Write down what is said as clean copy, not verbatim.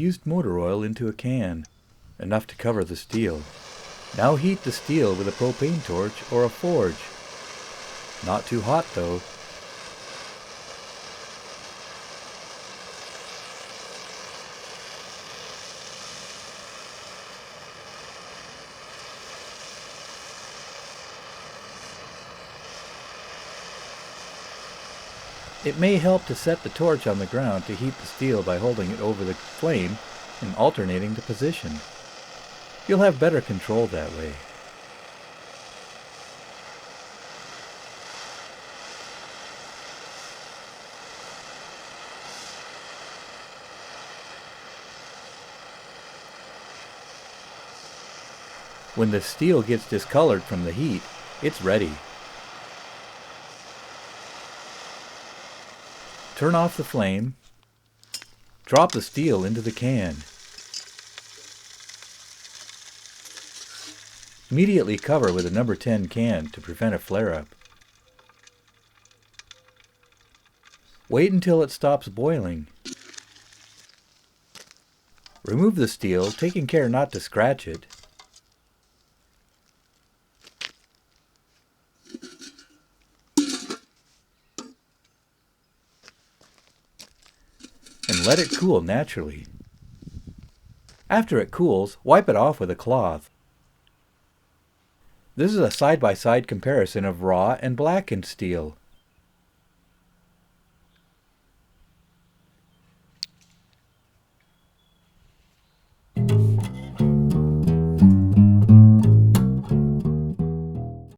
used motor oil into a can, enough to cover the steel. Now heat the steel with a propane torch or a forge. Not too hot though. It may help to set the torch on the ground to heat the steel by holding it over the flame and alternating the position. You'll have better control that way. When the steel gets discolored from the heat, it's ready. Turn off the flame. Drop the steel into the can. Immediately cover with a number 10 can to prevent a flare-up. Wait until it stops boiling. Remove the steel, taking care not to scratch it. And let it cool naturally. After it cools, wipe it off with a cloth. This is a side-by-side comparison of raw and blackened steel.